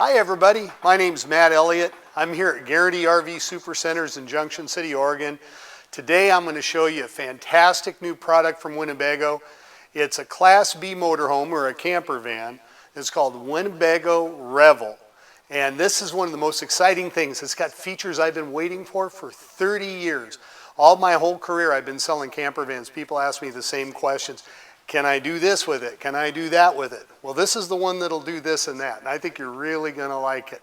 Hi everybody, my name's Matt.Elliott. I'm here at Guaranty RV Supercenters in Junction City, Oregon. Today I'm going to show you a fantastic new product from Winnebago. It's a Class B motorhome or a camper van. It's called Winnebago Revel. And this is one of the most exciting things. It's got features I've been waiting for 30 years. All my whole career I've been selling camper vans. People ask me the same questions. Can I do this with it? Can I do that with it? Well, this is the one that'll do this and that, and I think you're really going to like it.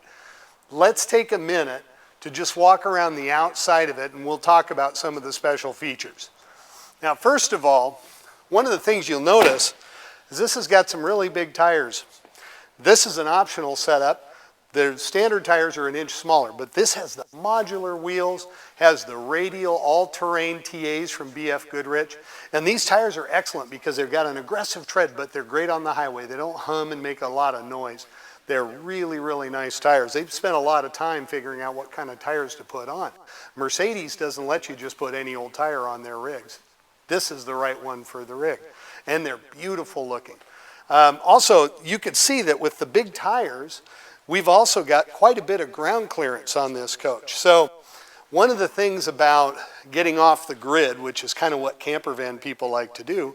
Let's take a minute to just walk around the outside of it, and we'll talk about some of the special features. Now, first of all, one of the things you'll notice is this has got some really big tires. This is an optional setup. The standard tires are an inch smaller, but this has the modular wheels, has the radial all-terrain TAs from BF Goodrich. And these tires are excellent because they've got an aggressive tread, but they're great on the highway. They don't hum and make a lot of noise. They're really, really nice tires. They've spent a lot of time figuring out what kind of tires to put on. Mercedes doesn't let you just put any old tire on their rigs. This is the right one for the rig. And they're beautiful looking. Also, you could see that with the big tires, we've also got quite a bit of ground clearance on this coach. So one of the things about getting off the grid, which is kind of what camper van people like to do,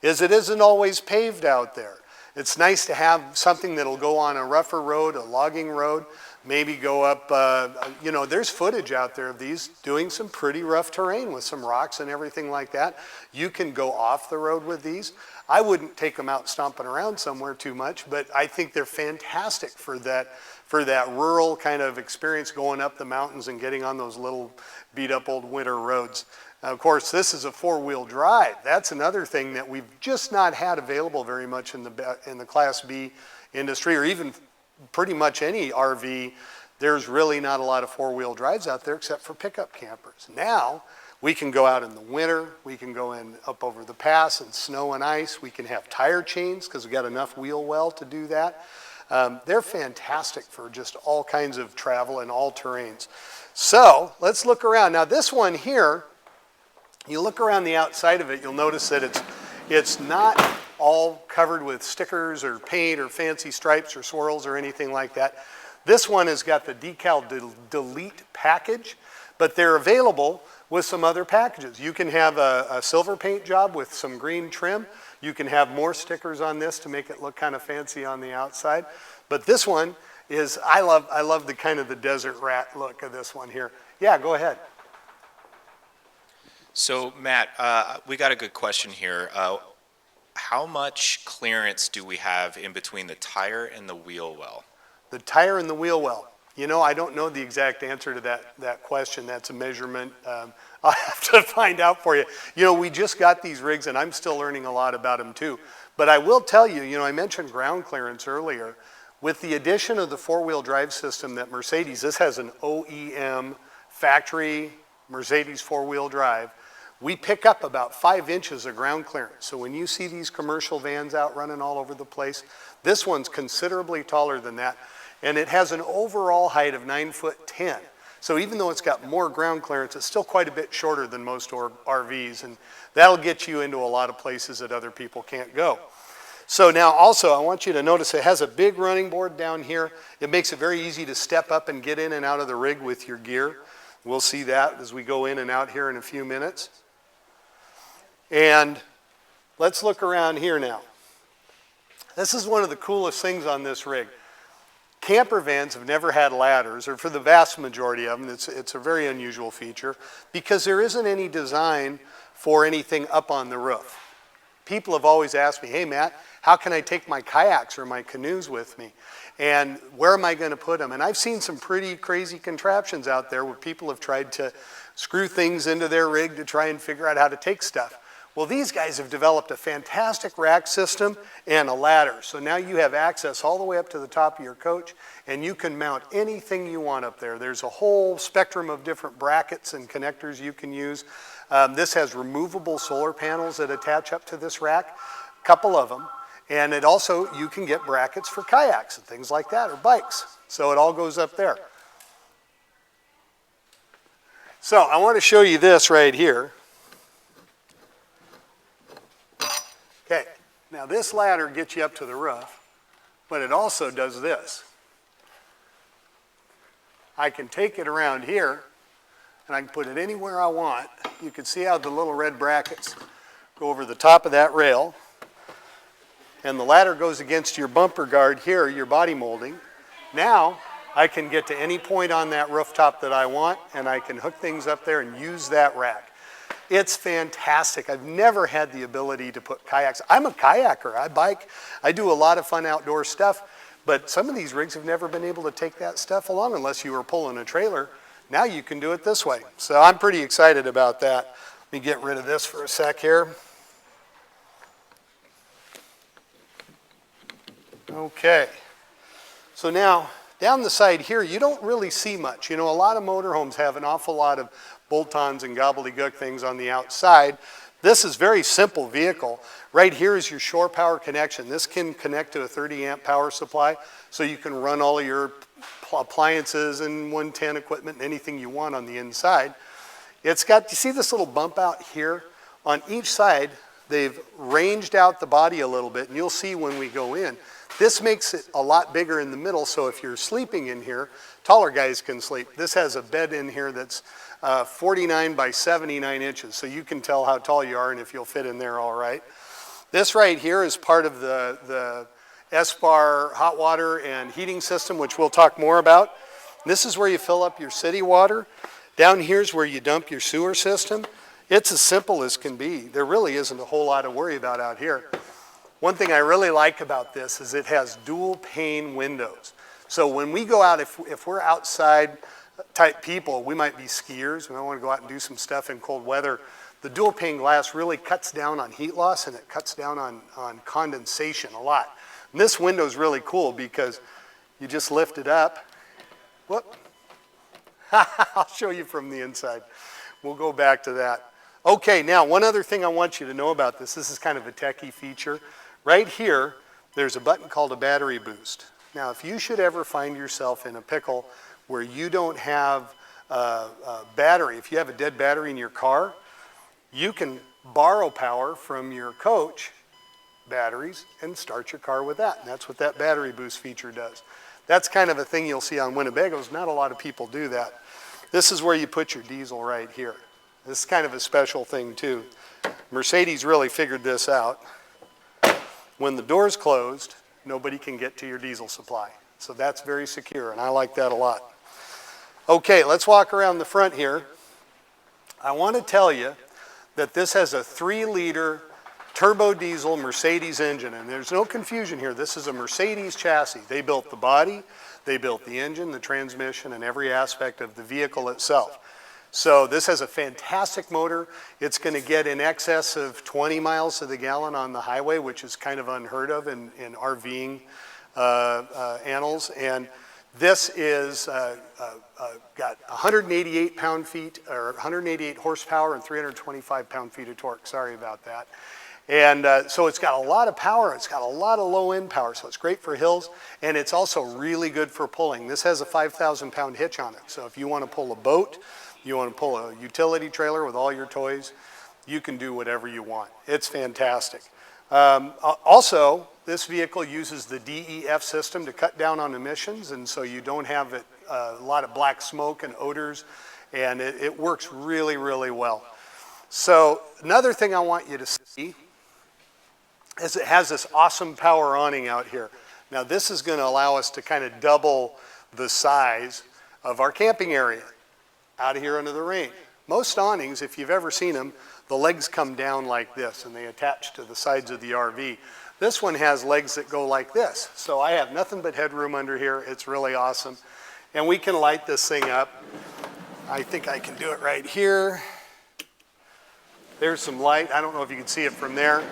is it isn't always paved out there. It's nice to have something that'll go on a rougher road, a logging road, maybe go up, there's footage out there of these doing some pretty rough terrain with some rocks and everything like that. You can go off the road with these. I wouldn't take them out stomping around somewhere too much, but I think they're fantastic for that rural kind of experience going up the mountains and getting on those little beat up old winter roads. Now, of course, this is a four-wheel drive. That's another thing that we've just not had available very much in the Class B industry, or even pretty much any RV. There's really not a lot of four-wheel drives out there except for pickup campers. Now, we can go out in the winter, we can go in up over the pass in snow and ice, we can have tire chains because we've got enough wheel well to do that. They're fantastic for just all kinds of travel and all terrains. So let's look around. Now this one here, you look around the outside of it, you'll notice that it's not all covered with stickers or paint or fancy stripes or swirls or anything like that. This one has got the decal delete package, but they're available with some other packages. You can have a silver paint job with some green trim. You can have more stickers on this to make it look kind of fancy on the outside. But this one is, I love the kind of the desert rat look of this one here. Yeah, go ahead. So Matt, we got a good question here. How much clearance do we have in between the tire and the wheel well? The tire and the wheel well. You know, I don't know the exact answer to that question. That's a measurement. I'll have to find out for you. You know, we just got these rigs, and I'm still learning a lot about them too. But I will tell you, I mentioned ground clearance earlier. With the addition of the four-wheel drive system that Mercedes, this has an OEM factory Mercedes four-wheel drive, we pick up about 5 inches of ground clearance. So when you see these commercial vans out running all over the place, this one's considerably taller than that. And it has an overall height of 9'10". So even though it's got more ground clearance, it's still quite a bit shorter than most RVs, and that'll get you into a lot of places that other people can't go. So now also, I want you to notice it has a big running board down here. It makes it very easy to step up and get in and out of the rig with your gear. We'll see that as we go in and out here in a few minutes. And let's look around here now. This is one of the coolest things on this rig. Camper vans have never had ladders, or for the vast majority of them, it's a very unusual feature because there isn't any design for anything up on the roof. People have always asked me, hey Matt, how can I take my kayaks or my canoes with me? And where am I going to put them? And I've seen some pretty crazy contraptions out there where people have tried to screw things into their rig to try and figure out how to take stuff. Well, these guys have developed a fantastic rack system and a ladder. So now you have access all the way up to the top of your coach, and you can mount anything you want up there. There's a whole spectrum of different brackets and connectors you can use. This has removable solar panels that attach up to this rack, a couple of them. And it also, you can get brackets for kayaks and things like that, or bikes. So it all goes up there. So I want to show you this right here. Okay, now this ladder gets you up to the roof, but it also does this. I can take it around here and I can put it anywhere I want. You can see how the little red brackets go over the top of that rail. And the ladder goes against your bumper guard here, your body molding. Now I can get to any point on that rooftop that I want, and I can hook things up there and use that rack. It's fantastic. I've never had the ability to put kayaks. I'm a kayaker. I bike. I do a lot of fun outdoor stuff, but some of these rigs have never been able to take that stuff along unless you were pulling a trailer. Now you can do it this way. So I'm pretty excited about that. Let me get rid of this for a sec here. Okay. So now, down the side here, you don't really see much. You know, a lot of motorhomes have an awful lot of bolt-ons and gobbledygook things on the outside. This is a very simple vehicle. Right here is your shore power connection. This can connect to a 30-amp power supply, so you can run all of your appliances and 110 equipment and anything you want on the inside. It's got, you see this little bump out here? On each side, they've ranged out the body a little bit, and you'll see when we go in. This makes it a lot bigger in the middle, so if you're sleeping in here, taller guys can sleep. This has a bed in here that's 49 by 79 inches, so you can tell how tall you are and if you'll fit in there all right. This right here is part of the S-Bar hot water and heating system, which we'll talk more about. This is where you fill up your city water. Down here is where you dump your sewer system. It's as simple as can be. There really isn't a whole lot to worry about out here. One thing I really like about this is it has dual pane windows. So when we go out, if we're outside type people, we might be skiers, we might want to go out and do some stuff in cold weather. The dual pane glass really cuts down on heat loss and it cuts down on condensation a lot. And this window is really cool because you just lift it up. Whoop. I'll show you from the inside. We'll go back to that. Okay, now one other thing I want you to know about this. This is kind of a techie feature. Right here, there's a button called a battery boost. Now, if you should ever find yourself in a pickle where you don't have a battery, if you have a dead battery in your car, you can borrow power from your coach batteries and start your car with that. And that's what that battery boost feature does. That's kind of a thing you'll see on Winnebagos. Not a lot of people do that. This is where you put your diesel right here. This is kind of a special thing too. Mercedes really figured this out. When the door's closed, nobody can get to your diesel supply. So that's very secure, and I like that a lot. Okay, let's walk around the front here. I want to tell you that this has a 3-liter turbo diesel Mercedes engine, and there's no confusion here. This is a Mercedes chassis. They built the body, they built the engine, the transmission, and every aspect of the vehicle itself. So this has a fantastic motor. It's going to get in excess of 20 miles to the gallon on the highway, which is kind of unheard of in RVing annals. And this is got 188 pound-feet, or 188 horsepower and 325 pound-feet of torque. Sorry about that. And so it's got a lot of power. It's got a lot of low-end power, so it's great for hills. And it's also really good for pulling. This has a 5,000-pound hitch on it. So if you want to pull a boat, you want to pull a utility trailer with all your toys, you can do whatever you want. It's fantastic. Also, this vehicle uses the DEF system to cut down on emissions, and so you don't have a lot of black smoke and odors, and it works really, really well. So another thing I want you to see is it has this awesome power awning out here. Now this is going to allow us to kind of double the size of our camping area out of here under the rain. Most awnings, if you've ever seen them, the legs come down like this and they attach to the sides of the RV. This one has legs that go like this. So I have nothing but headroom under here. It's really awesome. And we can light this thing up. I think I can do it right here. There's some light. I don't know if you can see it from there.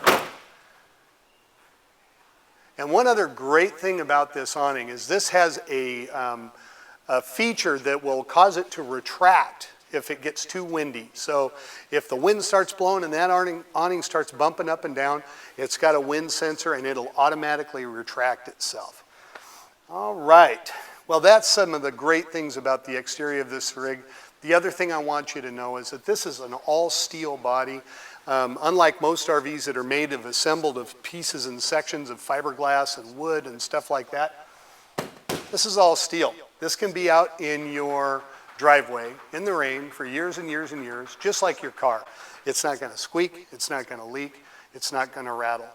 And one other great thing about this awning is this has a feature that will cause it to retract if it gets too windy. So if the wind starts blowing and that awning starts bumping up and down, it's got a wind sensor and it'll automatically retract itself. All right. Well, that's some of the great things about the exterior of this rig. The other thing I want you to know is that this is an all-steel body. Unlike most RVs that are made of assembled of pieces and sections of fiberglass and wood and stuff like that, this is all steel. This can be out in your driveway in the rain for years and years and years, just like your car. It's not going to squeak, it's not going to leak, it's not going to rattle.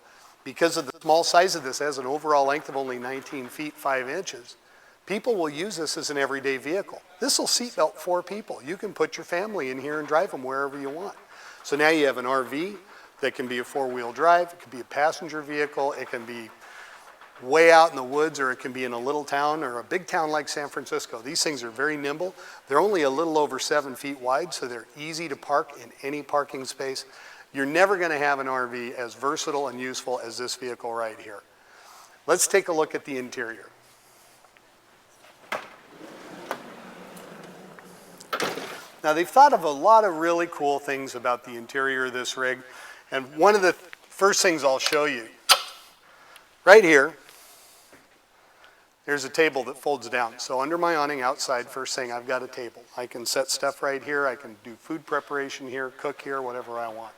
Because of the small size of this, it has an overall length of only 19 feet 5 inches. People will use this as an everyday vehicle. This will seatbelt 4 people. You can put your family in here and drive them wherever you want. So now you have an RV that can be a 4-wheel drive, it can be a passenger vehicle, it can be way out in the woods, or it can be in a little town or a big town like San Francisco. These things are very nimble. They're only a little over 7 feet wide, so they're easy to park in any parking space. You're never going to have an RV as versatile and useful as this vehicle right here. Let's take a look at the interior. Now, they've thought of a lot of really cool things about the interior of this rig, and one of the first things I'll show you, right here, there's a table that folds down. So under my awning outside, first thing, I've got a table. I can set stuff right here. I can do food preparation here, cook here, whatever I want.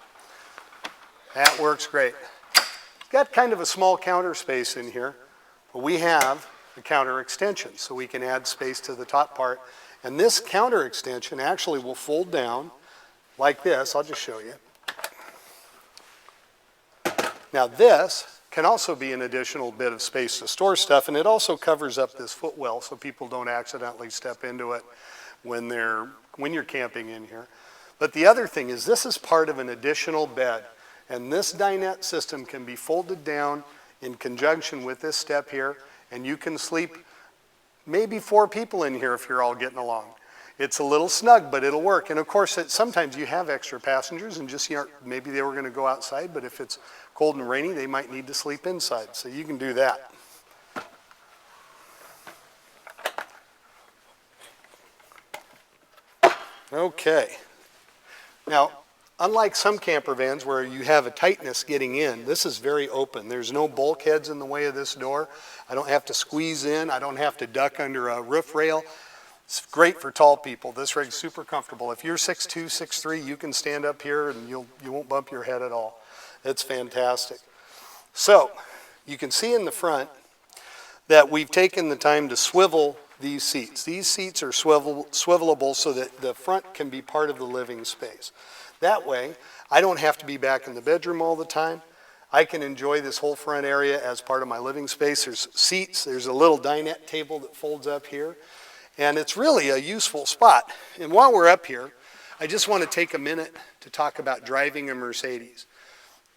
That works great. It's got kind of a small counter space in here, but we have a counter extension, so we can add space to the top part. And this counter extension actually will fold down like this. I'll just show you. Now this can also be an additional bit of space to store stuff, and it also covers up this footwell so people don't accidentally step into it when you're camping in here. But the other thing is this is part of an additional bed, and this dinette system can be folded down in conjunction with this step here, and you can sleep maybe 4 people in here if you're all getting along. It's a little snug, but it'll work. And of course, sometimes you have extra passengers and just, maybe they were going to go outside, but if it's cold and rainy, they might need to sleep inside. So you can do that. Okay. Now, unlike some camper vans where you have a tightness getting in, this is very open. There's no bulkheads in the way of this door. I don't have to squeeze in. I don't have to duck under a roof rail. It's great for tall people. This rig's super comfortable. If you're 6'2", 6'3", you can stand up here and you won't bump your head at all. It's fantastic. So, you can see in the front that we've taken the time to swivel these seats. These seats are swivelable so that the front can be part of the living space. That way, I don't have to be back in the bedroom all the time. I can enjoy this whole front area as part of my living space. There's seats, there's a little dinette table that folds up here, and it's really a useful spot. And while we're up here, I just want to take a minute to talk about driving a Mercedes.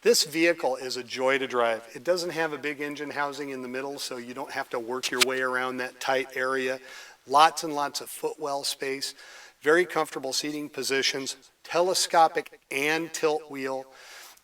This vehicle is a joy to drive. It doesn't have a big engine housing in the middle, so you don't have to work your way around that tight area. Lots and lots of footwell space, very comfortable seating positions, telescopic and tilt wheel.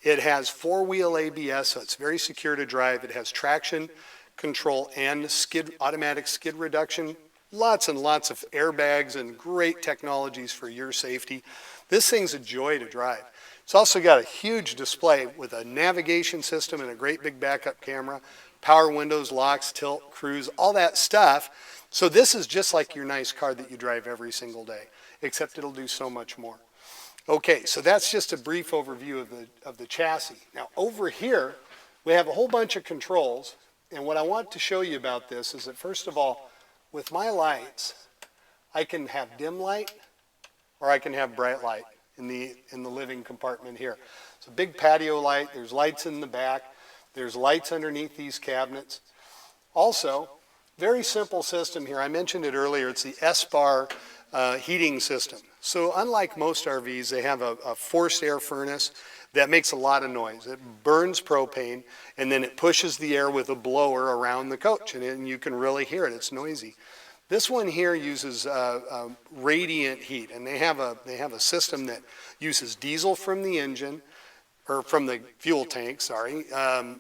It has 4-wheel ABS, so it's very secure to drive. It has traction control and automatic skid reduction. Lots and lots of airbags and great technologies for your safety. This thing's a joy to drive. It's also got a huge display with a navigation system and a great big backup camera, power windows, locks, tilt, cruise, all that stuff. So this is just like your nice car that you drive every single day, except it'll do so much more. Okay, so that's just a brief overview of the chassis. Now over here, we have a whole bunch of controls, and what I want to show you about this is that first of all, with my lights, I can have dim light or I can have bright light in the living compartment here. It's a big patio light, there's lights in the back, there's lights underneath these cabinets. Also, very simple system here. I mentioned it earlier, it's the S-bar heating system. So unlike most RVs, they have a forced air furnace that makes a lot of noise. It burns propane, and then it pushes the air with a blower around the coach, and you can really hear it. It's noisy. This one here uses radiant heat, and they have a system that uses diesel from the engine, or from the fuel tank, sorry.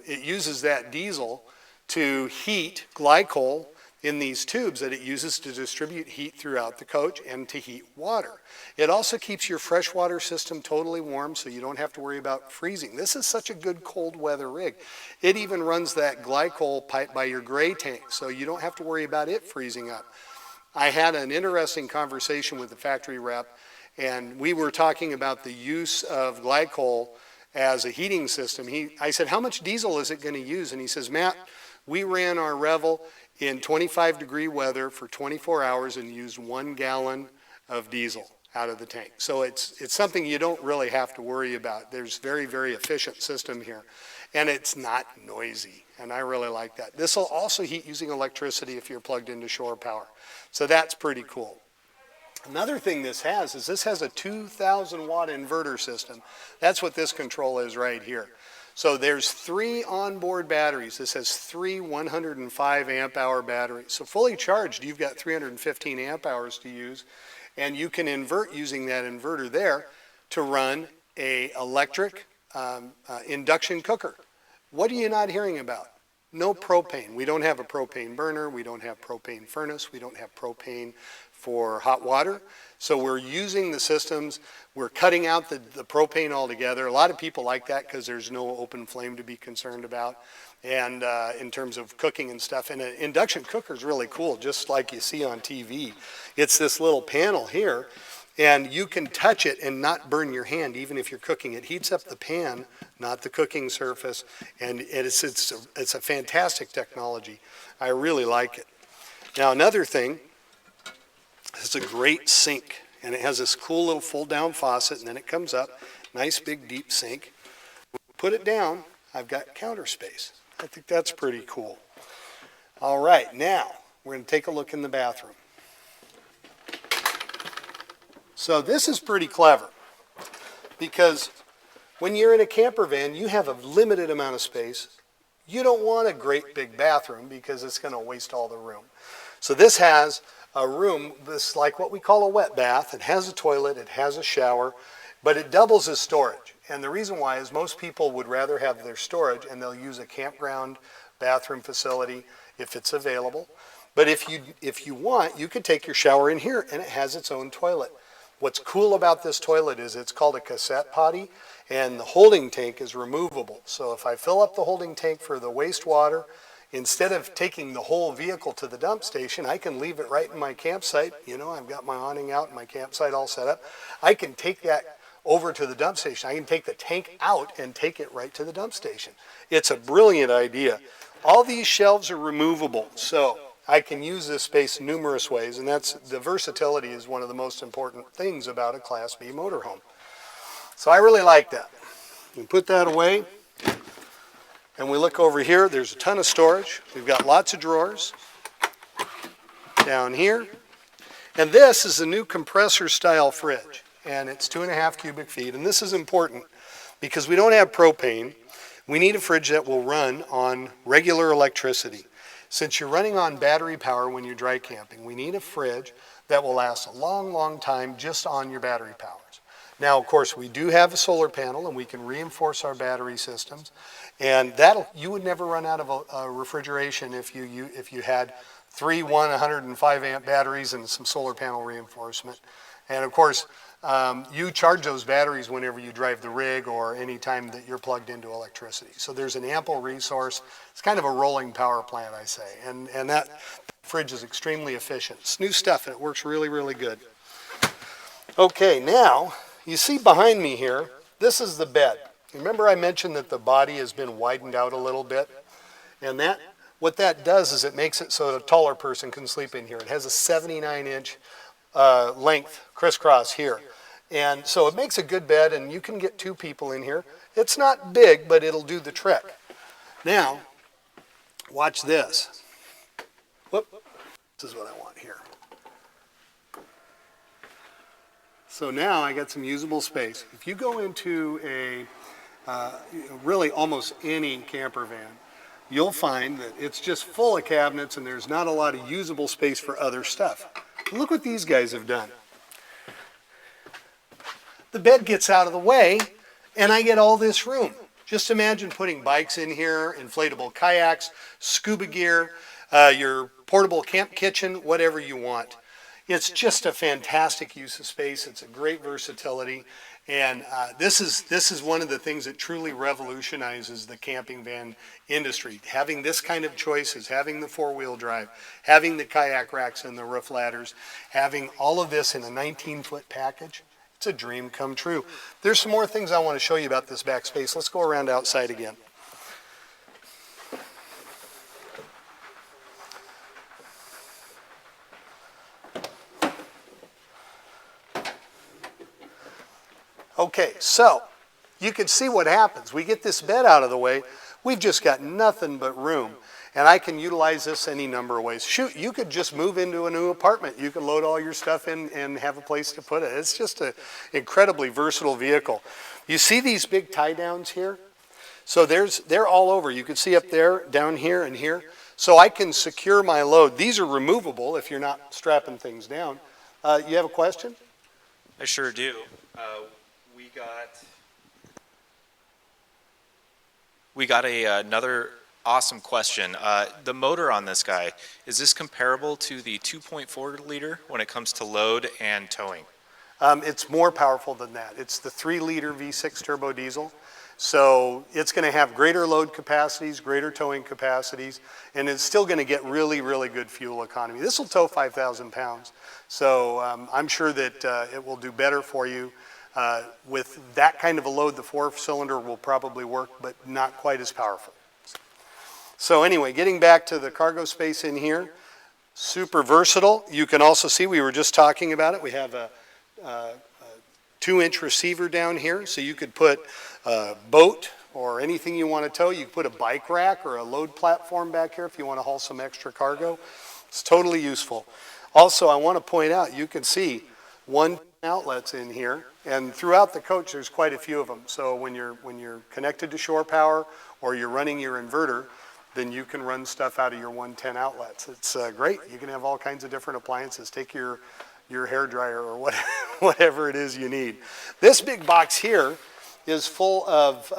It uses that diesel to heat glycol in these tubes that it uses to distribute heat throughout the coach and to heat water. It also keeps your freshwater system totally warm so you don't have to worry about freezing. This is such a good cold weather rig. It even runs that glycol pipe by your gray tank so you don't have to worry about it freezing up. I had an interesting conversation with the factory rep, and we were talking about the use of glycol as a heating system. I said, how much diesel is it going to use? And he says, Matt, we ran our Revel, in 25-degree weather for 24 hours and used 1 gallon of diesel out of the tank. So it's something you don't really have to worry about. There's very, very efficient system here. And it's not noisy, and I really like that. This will also heat using electricity if you're plugged into shore power. So that's pretty cool. Another thing this has is this has a 2,000 watt inverter system. That's what this control is right here. So there's 3 onboard batteries. This has 3 105 amp hour batteries. So fully charged, you've got 315 amp hours to use, and you can invert using that inverter there to run a electric induction cooker. What are you not hearing about? No propane. We don't have a propane burner. We don't have propane furnace. We don't have propane for hot water. So we're using the systems. We're cutting out the propane altogether. A lot of people like that because there's no open flame to be concerned about. And in terms of cooking and stuff. And an induction cooker is really cool, just like you see on TV. It's this little panel here. And you can touch it and not burn your hand, even if you're cooking. It heats up the pan, not the cooking surface, and it's a fantastic technology. I really like it. Now another thing, it's a great sink, and it has this cool little fold-down faucet, and then it comes up, nice big deep sink. Put it down, I've got counter space. I think that's pretty cool. All right, now we're going to take a look in the bathroom. So this is pretty clever because when you're in a camper van, you have a limited amount of space. You don't want a great big bathroom because it's going to waste all the room. So this has a room, this like what we call a wet bath. It has a toilet, it has a shower, but it doubles as storage. And the reason why is most people would rather have their storage and they'll use a campground bathroom facility if it's available. But if you want, you could take your shower in here and it has its own toilet. What's cool about this toilet is it's called a cassette potty, and the holding tank is removable. So if I fill up the holding tank for the wastewater, instead of taking the whole vehicle to the dump station, I can leave it right in my campsite. You know, I've got my awning out and my campsite all set up. I can take that over to the dump station. I can take the tank out and take it right to the dump station. It's a brilliant idea. All these shelves are removable, so I can use this space numerous ways, and that's the versatility is one of the most important things about a Class B motorhome. So I really like that. We put that away, and we look over here. There's a ton of storage. We've got lots of drawers down here, and this is a new compressor-style fridge, and it's 2.5 cubic feet, and this is important because we don't have propane. We need a fridge that will run on regular electricity. Since you're running on battery power when you're dry camping, we need a fridge that will last a long, long time just on your battery powers. Now, of course, we do have a solar panel and we can reinforce our battery systems. And you would never run out of a refrigeration if you had 3 105 amp batteries and some solar panel reinforcement. And of course, you charge those batteries whenever you drive the rig or any time that you're plugged into electricity. So there's an ample resource. It's kind of a rolling power plant, I say. And that fridge is extremely efficient. It's new stuff and it works really, really good. Okay, now you see behind me here, this is the bed. Remember I mentioned that the body has been widened out a little bit? And what that does is it makes it so that a taller person can sleep in here. It has a 79-inch length crisscross here. And so it makes a good bed, and you can get 2 people in here. It's not big, but it'll do the trick. Now, watch this. Whoop. This is what I want here. So now I got some usable space. If you go into a really almost any camper van, you'll find that it's just full of cabinets and there's not a lot of usable space for other stuff. Look what these guys have done. The bed gets out of the way and I get all this room. Just imagine putting bikes in here, inflatable kayaks, scuba gear, your portable camp kitchen, whatever you want. It's just a fantastic use of space. It's a great versatility. And this is one of the things that truly revolutionizes the camping van industry. Having this kind of choices, having the 4-wheel drive, having the kayak racks and the roof ladders, having all of this in a 19-foot package, it's a dream come true. There's some more things I want to show you about this back space. Let's go around outside again. Okay, so you can see what happens. We get this bed out of the way. We've just got nothing but room. And I can utilize this any number of ways. Shoot, you could just move into a new apartment. You could load all your stuff in and have a place to put it. It's just an incredibly versatile vehicle. You see these big tie downs here? So they're all over. You can see up there, down here, and here. So I can secure my load. These are removable if you're not strapping things down. You have a question? I sure do. We got another awesome question. The motor on this guy, is this comparable to the 2.4 liter when it comes to load and towing? It's more powerful than that. It's the 3-liter V6 turbo diesel. So it's going to have greater load capacities, greater towing capacities, and it's still going to get really, really good fuel economy. This will tow 5,000 pounds. So I'm sure that it will do better for you. With that kind of a load, the 4-cylinder will probably work, but not quite as powerful. So anyway, getting back to the cargo space in here, super versatile. You can also see, we were just talking about it, we have a 2-inch receiver down here, so you could put a boat or anything you want to tow. You could put a bike rack or a load platform back here if you want to haul some extra cargo. It's totally useful. Also, I want to point out, you can see 1 outlets in here, and throughout the coach there's quite a few of them. So when you're connected to shore power or you're running your inverter, then you can run stuff out of your 110 outlets. It's great. You can have all kinds of different appliances. Take your hair dryer or whatever it is you need. This big box here is full of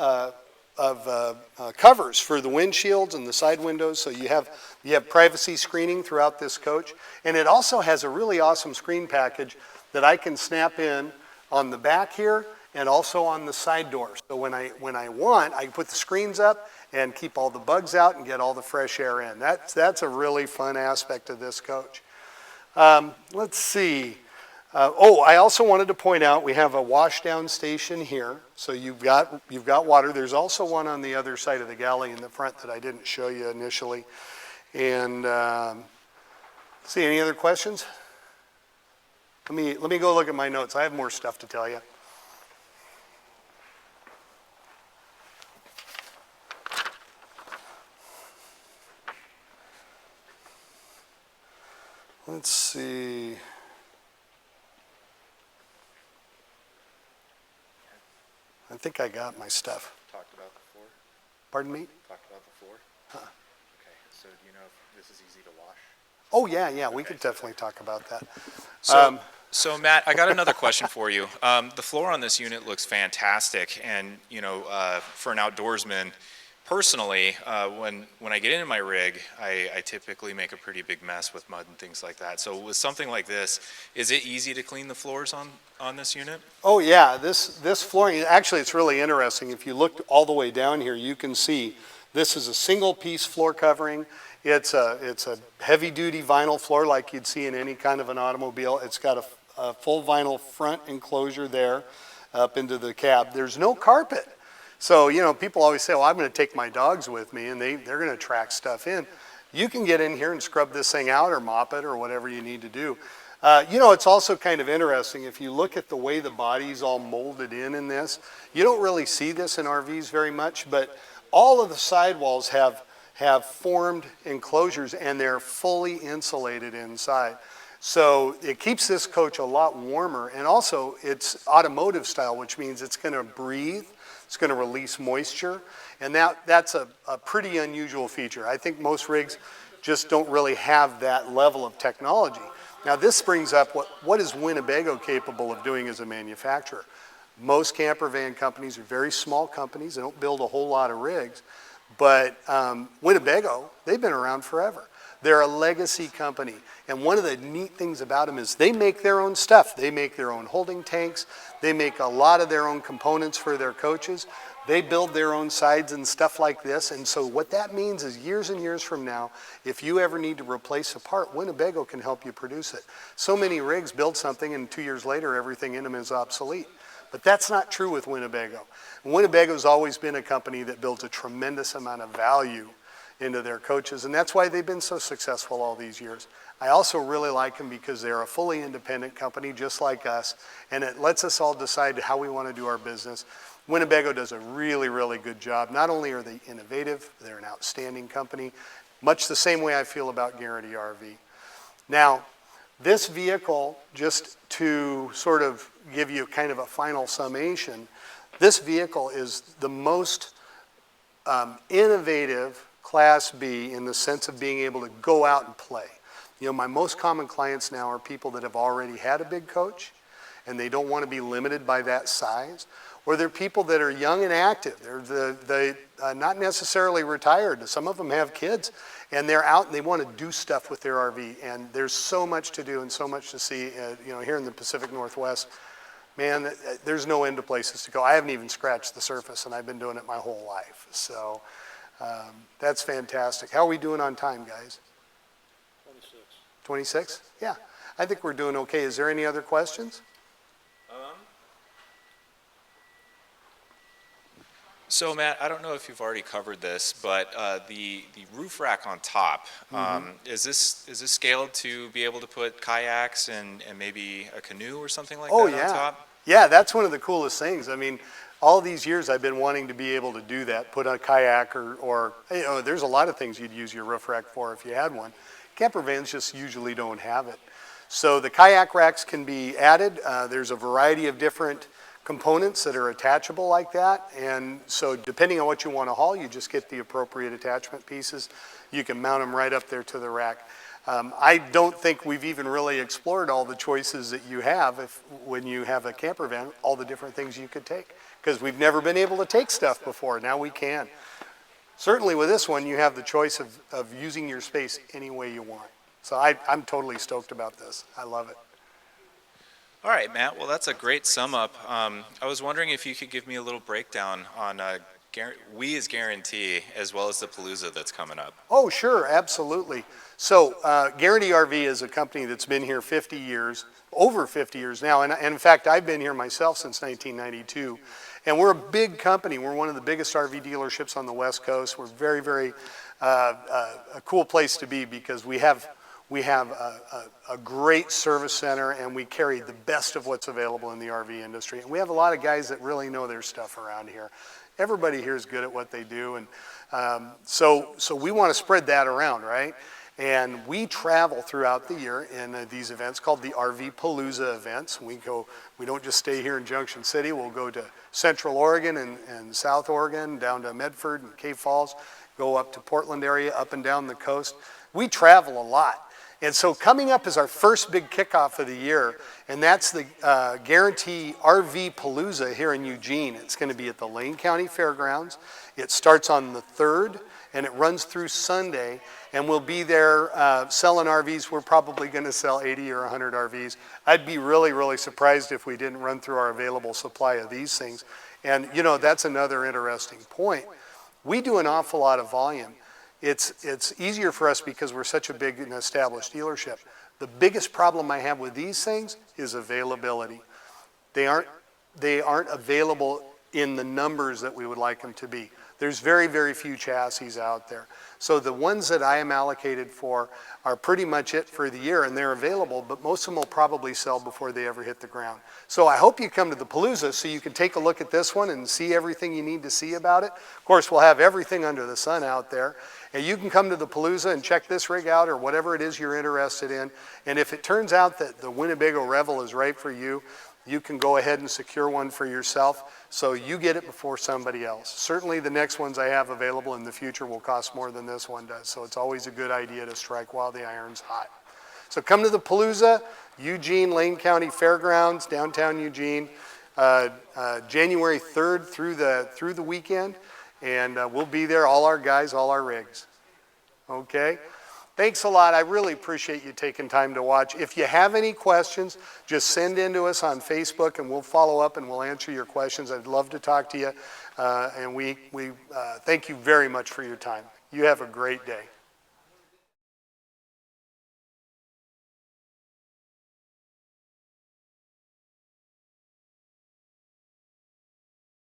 covers for the windshields and the side windows, so you have privacy screening throughout this coach. And it also has a really awesome screen package that I can snap in on the back here and also on the side doors. So when I want, I can put the screens up and keep all the bugs out and get all the fresh air in. That's a really fun aspect of this coach. Let's see. I also wanted to point out we have a washdown station here. So you've got water. There's also one on the other side of the galley in the front that I didn't show you initially. And see, any other questions? Let me go look at my notes. I have more stuff to tell you. Let's see. I think I got my stuff. Talked about the floor? Pardon me? Talked about the floor? Huh. Okay, so do you know if this is easy to wash? Oh, yeah, we could definitely talk about that. So Matt, I got another question for you. The floor on this unit looks fantastic, and for an outdoorsman, personally, when I get into my rig, I typically make a pretty big mess with mud and things like that. So with something like this, is it easy to clean the floors on this unit? Oh yeah, this flooring, actually it's really interesting. If you look all the way down here, you can see this is a single piece floor covering. It's a heavy duty vinyl floor like you'd see in any kind of an automobile. It's got a full vinyl front enclosure there up into the cab. There's no carpet. So, people always say, well, I'm going to take my dogs with me, and they're going to track stuff in. You can get in here and scrub this thing out or mop it or whatever you need to do. It's also kind of interesting. If you look at the way the body's all molded in this, you don't really see this in RVs very much, but all of the sidewalls have formed enclosures, and they're fully insulated inside. So it keeps this coach a lot warmer, and also it's automotive style, which means it's going to breathe. It's going to release moisture, and that's a pretty unusual feature. I think most rigs just don't really have that level of technology. Now this brings up what is Winnebago capable of doing as a manufacturer. Most camper van companies are very small companies. They don't build a whole lot of rigs, but Winnebago, they've been around forever. They're a legacy company, and one of the neat things about them is they make their own stuff. They make their own holding tanks. They make a lot of their own components for their coaches. They build their own sides and stuff like this, and so what that means is years and years from now, if you ever need to replace a part, Winnebago can help you produce it. So many rigs build something, and 2 years later, everything in them is obsolete. But that's not true with Winnebago. Winnebago's always been a company that builds a tremendous amount of value into their coaches, and that's why they've been so successful all these years. I also really like them because they're a fully independent company just like us, and it lets us all decide how we want to do our business. Winnebago does a really, really good job. Not only are they innovative, they're an outstanding company, much the same way I feel about Guaranty RV. Now, this vehicle, just to sort of give you kind of a final summation, this vehicle is the most innovative Class B in the sense of being able to go out and play. You know, my most common clients now are people that have already had a big coach and they don't want to be limited by that size, or they're people that are young and active. They're not necessarily retired. Some of them have kids and they're out and they want to do stuff with their RV, and there's so much to do and so much to see. You know, here in the Pacific Northwest, man, there's no end to places to go. I haven't even scratched the surface, and I've been doing it my whole life. So that's fantastic. How are we doing on time, guys? 26? Yeah, I think we're doing okay. Is there any other questions? So Matt, I don't know if you've already covered this, but the roof rack on top, is this scaled to be able to put kayaks and maybe a canoe or something like that on top? Yeah, that's one of the coolest things. I mean, all these years I've been wanting to be able to do that, put a kayak or you know, there's a lot of things you'd use your roof rack for if you had one. Camper vans just usually don't have it. So the kayak racks can be added. There's a variety of different components that are attachable like that, and so depending on what you want to haul, you just get the appropriate attachment pieces. You can mount them right up there to the rack. I don't think we've even really explored all the choices that you have when you have a camper van, all the different things you could take, because we've never been able to take stuff before. Now we can. Certainly with this one, you have the choice of using your space any way you want. So I'm totally stoked about this. I love it. All right, Matt. Well, that's a great sum up. I was wondering if you could give me a little breakdown on We as Guaranty as well as the Palooza that's coming up. Oh, sure, absolutely. So Guaranty RV is a company that's been here 50 years, over 50 years now. And in fact, I've been here myself since 1992. And we're a big company. We're one of the biggest RV dealerships on the West Coast. We're very, very a cool place to be because we have a great service center, and we carry the best of what's available in the RV industry. And we have a lot of guys that really know their stuff around here. Everybody here is good at what they do, and so we want to spread that around, right? And we travel throughout the year in these events called the RV Palooza events. We don't just stay here in Junction City. We'll go to Central Oregon and South Oregon, down to Medford and Cave Falls, go up to Portland area, up and down the coast. We travel a lot. And so coming up is our first big kickoff of the year, and that's the Guaranty RV Palooza here in Eugene. It's going to be at the Lane County Fairgrounds. It starts on the 3rd, and it runs through Sunday, and we'll be there selling RVs. We're probably going to sell 80 or 100 RVs. I'd be really, really surprised if we didn't run through our available supply of these things. And, you know, that's another interesting point. We do an awful lot of volume. It's easier for us because we're such a big and established dealership. The biggest problem I have with these things is availability. They aren't available in the numbers that we would like them to be. There's very, very few chassis out there. So the ones that I am allocated for are pretty much it for the year, and they're available, but most of them will probably sell before they ever hit the ground. So I hope you come to the Palooza so you can take a look at this one and see everything you need to see about it. Of course, we'll have everything under the sun out there. And you can come to the Palooza and check this rig out or whatever it is you're interested in. And if it turns out that the Winnebago Revel is right for you, you can go ahead and secure one for yourself so you get it before somebody else. Certainly the next ones I have available in the future will cost more than this one does, so it's always a good idea to strike while the iron's hot. So come to the Palooza, Eugene, Lane County Fairgrounds, downtown Eugene, January 3rd through the weekend, and we'll be there, all our guys, all our rigs. Okay? Thanks a lot. I really appreciate you taking time to watch. If you have any questions, just send in to us on Facebook, and we'll follow up and we'll answer your questions. I'd love to talk to you, and we thank you very much for your time. You have a great day.